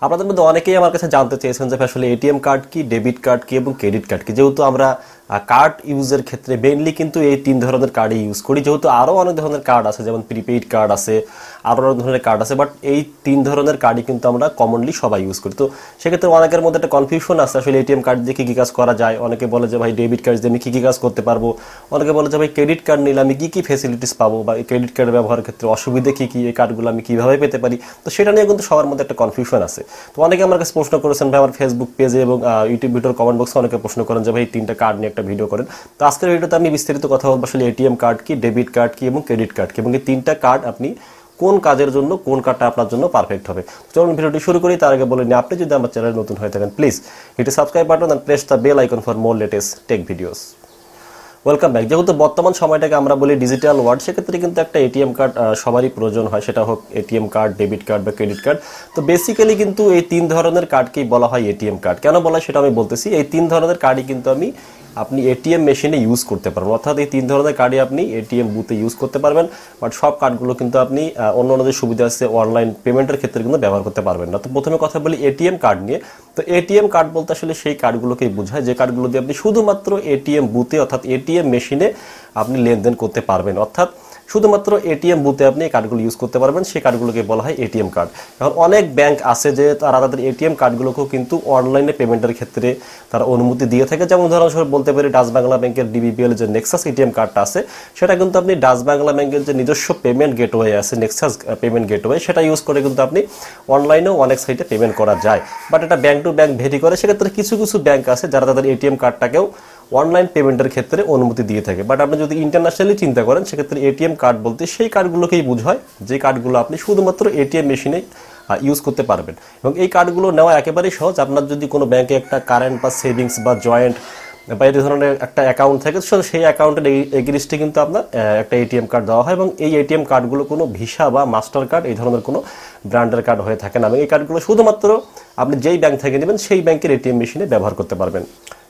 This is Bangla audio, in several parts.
আপনাদের মধ্যে অনেকেই আমার কাছে জানতে চেয়েছেন যে আসলে এটিএম কার্ড কি, ডেবিট কার্ড কি এবং ক্রেডিট কার্ড কি। যেহেতু আমরা কার্ড ইউজের ক্ষেত্রে মেইনলি কিন্তু এই 3 ধরনের কার্ডই ইউজ করি, যেহেতু আরও অনেক ধরনের কার্ড আছে, যেমন প্রিপেইড কার্ড আছে, আরও অনেক ধরনের কার্ড আছে, বাট এই 3 ধরনের কার্ডই কিন্তু আমরা কমনলি সবাই ইউজ করি। তো সেক্ষেত্রে অনেকের মধ্যে একটা কনফিউশন আছে আসলে এটিএম কার্ড দিয়ে কী কী কাজ করা যায়। অনেকে বলে যে ভাই ডেবিট কার্ড দিয়ে আমি কী কী কাজ করতে পারবো, অনেকে বলে যে ভাই ক্রেডিট কার্ড নিলে আমি কী কী ফেসিলিটিস পাবো, বা এই ক্রেডিট কার্ড ব্যবহারের ক্ষেত্রে অসুবিধে কী কী, এই কার্ডগুলো আমি কীভাবে পেতে পারি। তো সেটা নিয়ে কিন্তু সবার মধ্যে একটা কনফিউশন আছে। তো অনেকে আমার কাছে প্রশ্ন করেছেন ভাই, আমার ফেসবুক পেজে এবং ইউটিউব ভিডিওর কমেন্ট বক্সে অনেকে প্রশ্ন করেন যে ভাই 3টা কার্ড নিয়ে একটা ভিডিও করেন। তো আজকের ভিডিওতে আমি বিস্তারিত কথা বলবো আসলে এটিএম কার্ড কি, ডেবিট কার্ড কি এবং ক্রেডিট কার্ড কি, এবং এই 3টা কার্ড আপনি কোন কাজের জন্য কোন কার্ডটা আপনার জন্য পারফেক্ট হবে। চলুন ভিডিওটি শুরু করি। তার আগে বলে নিই, আপনি যদি আমার চ্যানেলে নতুন হয়ে থাকেন please hit subscribe button and press the bell icon for more latest tech videos. Welcome back. যেহেতু বর্তমান সময়টাকে আমরা বলি ডিজিটাল ওয়ার্ল্ড, সেক্ষেত্রে কিন্তু একটা এটিএম কার্ড সবারই প্রয়োজন হয়, সেটা হোক এটিএম কার্ড, ডেবিট কার্ড বা ক্রেডিট কার্ড। তো বেসিক্যালি কিন্তু এই 3 ধরনের কার্ডকেই বলা হয় এটিএম কার্ড। কেন বলা হয় সেটা আমি বলতেছি। এই 3 ধরনের কার্ডই কিন্তু আপনি এটিএম মেশিনে ইউজ করতে পারবেন, অর্থাৎ এই 3 ধরনের কার্ডই আপনি এটিএম বুথে ইউজ করতে পারবেন। বাট সব কার্ডগুলো কিন্তু আপনি অন্য যে সুবিধা আছে অনলাইন পেমেন্টের ক্ষেত্রে কিন্তু ব্যবহার করতে পারবেন না। তো প্রথমে কথা বলি এটিএম কার্ড নিয়ে। তো এটিএম কার্ড বলতে আসলে সেই কার্ডগুলোকেই বোঝায় যে কার্ডগুলো দিয়ে আপনি শুধুমাত্র এটিএম বুথে অর্থাৎ এটিএম মেশিনে আপনি লেনদেন করতে পারবেন, অর্থাৎ শুধুমাত্র এটিএম বুথে আপনি এই কার্ডগুলো ইউজ করতে পারবেন। সেই কার্ডগুলোকে বলা হয় এটিএম কার্ড। এখন অনেক ব্যাংক আছে যে তারা তাদের এটিএম কার্ডগুলোকেও কিন্তু অনলাইনে পেমেন্টের ক্ষেত্রে তারা অনুমতি দিয়ে থাকে। যেমন উদাহরণস্বরূপ বলতে পারি ডাচ বাংলা ব্যাংকের ডিবিপিএল যে নেক্সাস এটিএম কার্ডটা আছে, সেটা কিন্তু আপনি ডাচ বাংলা ব্যাংকের যে নিজস্ব পেমেন্ট গেটওয়ে আছে, নেক্সাস পেমেন্ট গেটওয়ে, সেটা ইউজ করে কিন্তু আপনি অনলাইনেও অনেক সাইটে পেমেন্ট করা যায়। বাট এটা ব্যাংক টু ব্যাংক ভেরি করে। সেক্ষেত্রে কিছু কিছু ব্যাংক আছে যারা তাদের এটিএম কার্ডটাকেও অনলাইন পেমেন্টের ক্ষেত্রে অনুমতি দিয়ে থাকে। বাট আপনি যদি ইন্টারন্যাশনালি চিন্তা করেন, সেক্ষেত্রে এটিএম কার্ড বলতে সেই কার্ডগুলোকেই বোঝায় যে কার্ডগুলো আপনি শুধুমাত্র এটিএম মেশিনে ইউজ করতে পারবেন। এবং এই কার্ডগুলো নেওয়া একেবারেই সহজ। আপনার যদি কোনো ব্যাংকে একটা কারেন্ট বা সেভিংস বা জয়েন্ট বা এই ধরনের একটা অ্যাকাউন্ট থাকে, সেই অ্যাকাউন্টের এগেইনস্টে কিন্তু আপনার একটা এটিএম কার্ড দেওয়া হয়। এবং এই এটিএম কার্ডগুলো কোনো ভিসা বা মাস্টার কার্ড এই ধরনের কোনো ব্র্যান্ডের কার্ড হয়ে থাকে না। এবং এই কার্ডগুলো শুধুমাত্র আপনি যেই ব্যাংক থেকে নেবেন সেই ব্যাংকের এটিএম মেশিনে ব্যবহার করতে পারবেন।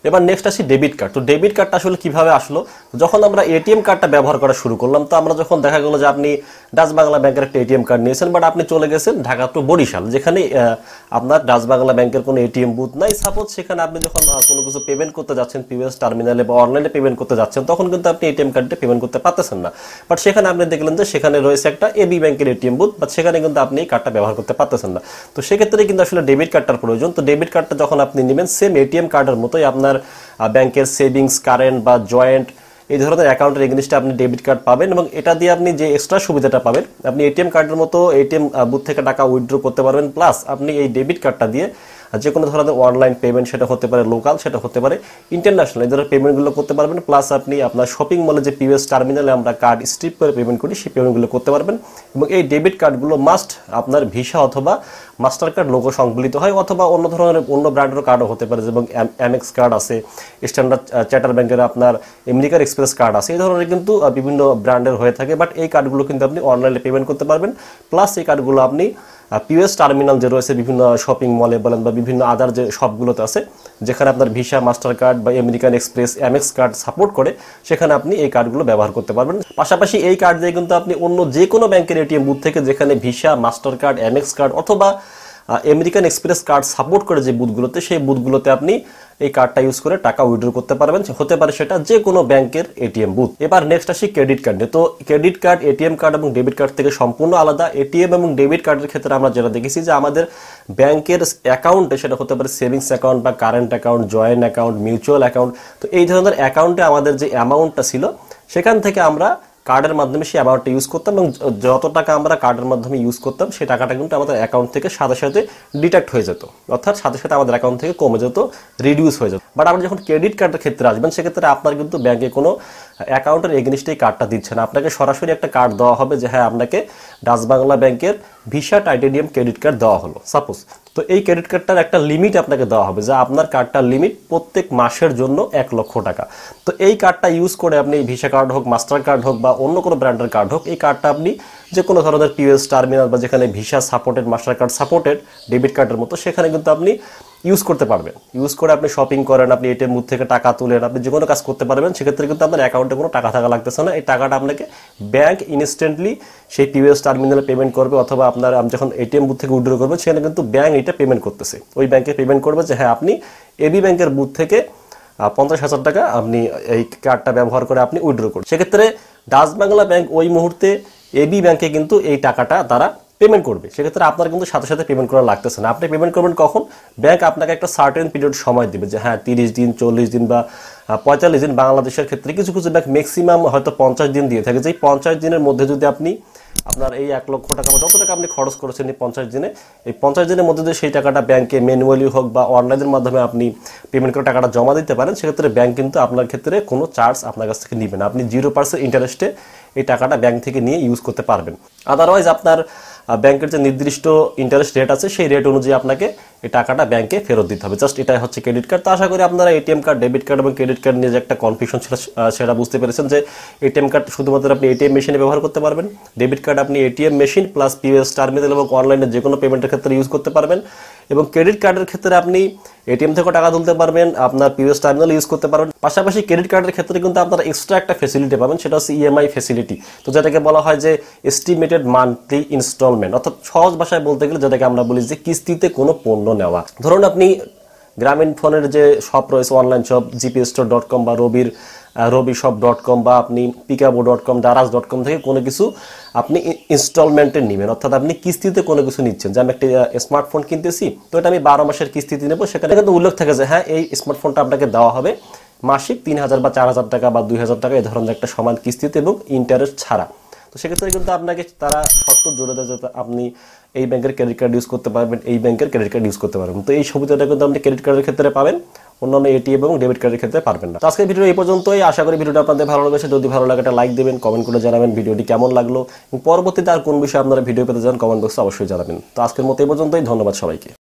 এবার নেক্সট আসি ডেবিট কার্ড। তো ডেবিট কার্ডটা আসলে কিভাবে আসলো? যখন আমরা এটিএম কার্ডটা ব্যবহার করা শুরু করলাম, তো আমরা যখন দেখা গেলো যে আপনি ডাচ বাংলা ব্যাংকের একটা এটিএম কার্ড নিয়েছেন, বাট আপনি চলে গেছেন ঢাকা টু বরিশাল, যেখানে আপনার ডাচ বাংলা ব্যাংকের কোনো এটিএম বুথ নাই। সাপোজ সেখানে আপনি যখন কোনো কিছু পেমেন্ট করতে যাচ্ছেন পিওএস টার্মিনালে বা অনলাইনে পেমেন্ট করতে যাচ্ছেন, তখন কিন্তু আপনি এটিএম কার্ডে পেমেন্ট করতে পারতেছেন না। বাট সেখানে আপনি দেখলেন যে সেখানে রয়েছে একটা এবি ব্যাংকের এটিএম বুথ, বাট সেখানে কিন্তু আপনি এই কার্ডটা ব্যবহার করতে পারতেছেন না। তো সেক্ষেত্রে কিন্তু আসলে ডেবিট কার্ডটার প্রয়োজন। তো ডেবিট কার্ডটা যখন আপনি নেবেন, সেম এটিএম কার্ডের মতোই আপনার ব্যাংকের সেভিংস, কারেন্ট বা জয়েন্ট এই ধরনের অ্যাকাউন্টের এগেইনস্টে আপনি ডেবিট কার্ড পাবেন। এবং এটা দিয়ে আপনি যে এক্সট্রা সুবিধাটা পাবেন, আপনি এটিএম কার্ডের মতো এটিএম বুথ থেকে টাকা উইথড্র করতে পারবেন। প্লাস আপনি এই ডেবিট কার্ডটা দিয়ে যে কোনো ধরনের অনলাইন পেমেন্ট, সেটা হতে পারে লোকাল, সেটা হতে পারে ইন্টারন্যাশনাল, এই ধরনের পেমেন্টগুলো করতে পারবেন। প্লাস আপনি আপনার শপিং মলে যে পিওএস টার্মিনালে আমরা কার্ড স্ট্রিপ করে পেমেন্ট করি, সেই পেমেন্টগুলো করতে পারবেন। এবং এই ডেবিট কার্ডগুলো মাস্ট আপনার ভিসা অথবা মাস্টার কার্ড লোগো সংবলিত হয়, অথবা অন্য ধরনের অন্য ব্র্যান্ডের কার্ডও হতে পারে, যেমন এমএক্স কার্ড আছে, স্ট্যান্ডার্ড চার্টার ব্যাংকের আপনার আমেরিকার এক্সপ্রেস কার্ড আছে, এই ধরনের কিন্তু বিভিন্ন ব্র্যান্ডের হয়ে থাকে। বাট এই কার্ডগুলো কিন্তু আপনি অনলাইনে পেমেন্ট করতে পারবেন। প্লাস এই কার্ডগুলো আপনি পিওএস টার্মিনাল যে রয়েছে বিভিন্ন শপিং মলে বলেন বা বিভিন্ন আদার যে শপগুলোতে আছে, যেখানে আপনার ভিসা, মাস্টার কার্ড বা American express, MX card support করে, সেখানে আপনি এই কার্ডগুলো ব্যবহার করতে পারবেন। পাশাপাশি এই কার্ড দিয়ে কিন্তু আপনি অন্য যে কোনো ব্যাংকের এটিএম বুথ থেকে, যেখানে visa, master card, MX card অথবা আমেরিকান এক্সপ্রেস কার্ড সাপোর্ট করে যে বুথগুলোতে, সেই বুথগুলোতে আপনি এই কার্ডটা ইউজ করে টাকা উইথড্র করতে পারবেন। হতে পারে সেটা যে কোনো ব্যাংকের এটিএম বুথ। এবার নেক্সট আসি ক্রেডিট কার্ড নিয়ে। তো ক্রেডিট কার্ড এটিএম কার্ড এবং ডেবিট কার্ড থেকে সম্পূর্ণ আলাদা। এটিএম এবং ডেবিট কার্ডের ক্ষেত্রে আমরা যেটা দেখেছি যে আমাদের ব্যাংকের অ্যাকাউন্টে, সেটা হতে পারে সেভিংস অ্যাকাউন্ট বা current account, joint account, mutual account, তো এই ধরনের অ্যাকাউন্টে আমাদের যে অ্যামাউন্টটা ছিল, সেখান থেকে আমরা কার্ডের মাধ্যমে সেই অ্যামাউন্টটা ইউজ করতাম। এবং যত টাকা আমরা কার্ডের মাধ্যমে ইউজ করতাম, সেই টাকাটা কিন্তু আমাদের অ্যাকাউন্ট থেকে সাথে সাথে ডিডাক্ট হয়ে যেত, অর্থাৎ সাথে সাথে আমাদের অ্যাকাউন্ট থেকে কমে যেত, রিডিউস হয়ে যেত। বাট আপনি যখন ক্রেডিট কার্ডের ক্ষেত্রে আসবেন, সেক্ষেত্রে আপনার কিন্তু ব্যাংকে কোনো অ্যাকাউন্টের এগেইনস্টে কার্ডটা দিচ্ছে না। আপনাকে সরাসরি একটা কার্ড দেওয়া হবে যে হ্যাঁ, আপনাকে ডাচ বাংলা ব্যাংকের ভিসা টাইটেনিয়াম ক্রেডিট কার্ড দেওয়া হলো সাপোজ। তো এই ক্রেডিট কার্ডটার একটা লিমিট আপনাকে দেওয়া হবে, যে আপনার কার্ডটার লিমিট প্রত্যেক মাসের জন্য 1 লক্ষ টাকা। তো এই কার্ডটা ইউজ করে আপনি ভিসা কার্ড হোক, মাস্টার কার্ড হোক বা অন্য কোনো ব্র্যান্ডের কার্ড হোক, এই কার্ডটা আপনি যে কোনো ধরনের পিওএস টার্মিনাল বা যেখানে visa supported, master card supported, debit কার্ডের মতো, সেখানে কিন্তু আপনি ইউজ করতে পারবেন। ইউজ করে আপনি শপিং করেন, আপনি এটিএম বুথ থেকে টাকা তুলেন, আপনি যে কোনো কাজ করতে পারবেন। সেক্ষেত্রে কিন্তু আপনার অ্যাকাউন্টে কোনো টাকা থাকা লাগতেছে না। এই টাকাটা আপনাকে ব্যাংক ইনস্ট্যান্টলি সেই পিওএস টার্মিনালে পেমেন্ট করবে, অথবা আপনার যখন এটিএম বুথ থেকে উইথড্র করবেন সেখানে কিন্তু ব্যাংক এটা পেমেন্ট করতেছে, ওই ব্যাংকে পেমেন্ট করবে যে হ্যাঁ আপনি এবি ব্যাংকের বুথ থেকে 50,000 টাকা আপনি এই কার্ডটা ব্যবহার করে আপনি উইথড্র করুন। সেক্ষেত্রে ডাচ বাংলা ব্যাংক ওই মুহূর্তে এবি ব্যাংকে কিন্তু এই টাকাটা তারা পেমেন্ট করবে। সেক্ষেত্রে আপনার কিন্তু সাথে সাথে পেমেন্ট করা লাগতেছে না। আপনি পেমেন্ট করবেন কখন? ব্যাংক আপনাকে একটা সার্টেন পিরিয়ড সময় দিবে যে হ্যাঁ 30 দিন, 40 দিন বা 45 দিন। বাংলাদেশের ক্ষেত্রে কিছু কিছু ব্যাংক ম্যাক্সিমাম হয়তো 50 দিন দিয়ে থাকে, যে 50 দিনের মধ্যে যদি আপনি আপনার এই 1 লক্ষ টাকা বা যত টাকা আপনি খরচ করেছেন এই 50 দিনে, এই 50 দিনের মধ্যে যদি সেই টাকাটা ব্যাংকে ম্যানুয়ালি হোক বা অনলাইনের মাধ্যমে আপনি পেমেন্ট করে টাকাটা জমা দিতে পারেন, সেক্ষেত্রে ব্যাংক কিন্তু আপনার ক্ষেত্রে কোনো চার্জ আপনার কাছ থেকে নেবে না। আপনি 0% ইন্টারেস্টে এই টাকাটা ব্যাংক থেকে নিয়ে ইউজ করতে পারবেন। আদারওয়াইজ আপনার ব্যাংকের যে নির্দিষ্ট ইন্টারেস্ট রেট আছে সেই রেট অনুযায়ী আপনাকে এই টাকাটা ব্যাংকে ফেরত দিতে হবে। জাস্ট এটাই হচ্ছে ক্রেডিট কার্ড। তো আশা করি আপনারা এটিএম কার্ড, ডেবিট কার্ড এবং ক্রেডিট কার্ড নিয়ে যে একটা কনফিউশন ছিল সেটা বুঝতে পেরেছেন যে এটিএম কার্ড শুধুমাত্র আপনি এটিএম মেশিনে ব্যবহার করতে পারবেন, ডেবিট কার্ড আপনি ATM machine plus POS terminal এবং অনলাইনে যে কোনো পেমেন্টের ক্ষেত্রে ইউজ করতে পারবেন, এবং ক্রেডিট কার্ডের ক্ষেত্রে আপনি এটিএম থেকে টাকা তুলতে পারবেন, আপনার পিওএস টার্মিনাল ইউজ করতে পারবেন। পাশাপাশি ক্রেডিট কার্ডের ক্ষেত্রে কিন্তু আপনারা এক্সট্রা একটা ফ্যাসিলিটি পাবেন, সেটা হচ্ছে ইএমআই ফ্যাসিলিটি। তো যেটাকে বলা হয় যে এস্টিমেটেড মান্থলি ইনস্টলমেন্ট, অর্থাৎ সহজ ভাষায় বলতে গেলে যেটাকে আমরা বলি যে কিস্তিতে কোনো পণ্য নেওয়া। ধরুন আপনি গ্রামীণ ফোনের যে শপ রয়েছে, অনলাইন শপ gpstore.com বা robishop.com বা আপনি pikabo.com, daraz.com থেকে কোনো কিছু আপনি ইনস্টলমেন্টে নেবেন, অর্থাৎ আপনি কিস্তিতে কোনো কিছু নিচ্ছেন। যে আমি একটা স্মার্টফোন কিনতেছি, তো এটা আমি 12 মাসের কিস্তিতে নেবো, সেখানে কিন্তু উল্লেখ থাকে যে হ্যাঁ এই স্মার্টফোনটা আপনাকে দেওয়া হবে মাসিক 3,000 বা 4,000 টাকা বা 2,000 টাকা এই ধরনের একটা সমান কিস্তিতে এবং ইন্টারেস্ট ছাড়া। তো সেক্ষেত্রে কিন্তু আপনাকে তারা শর্ত জুড়ে দেয় যে আপনি এই ব্যাংকের ক্রেডিট কার্ড ইউজ করতে পারবেন, এই ব্যাংকের ক্রেডিট কার্ড ইউজ করতে পারবেন। তো এই সুবিধাটা কিন্তু আপনি ক্রেডিট কার্ডের ক্ষেত্রে পাবেন, অন্যান্য এটিএম এবং ডেবিট কার্ডের ক্ষেত্রে পারবেন না। তো আজকের ভিডিও এই পর্যন্তই। আশা করি ভিডিওটা আপনাদের ভালো লেগেছে। যদি ভালো লাগে একটা লাইক দেবেন, কমেন্ট করে জানাবেন ভিডিওটি কেমন লাগলো, এবং পরবর্তীতে আর কোন বিষয়ে আপনারা ভিডিও পেতে চান কমেন্ট বক্সে অবশ্যই জানাবেন। তো আজকের মতো এই পর্যন্তই। ধন্যবাদ সবাইকে।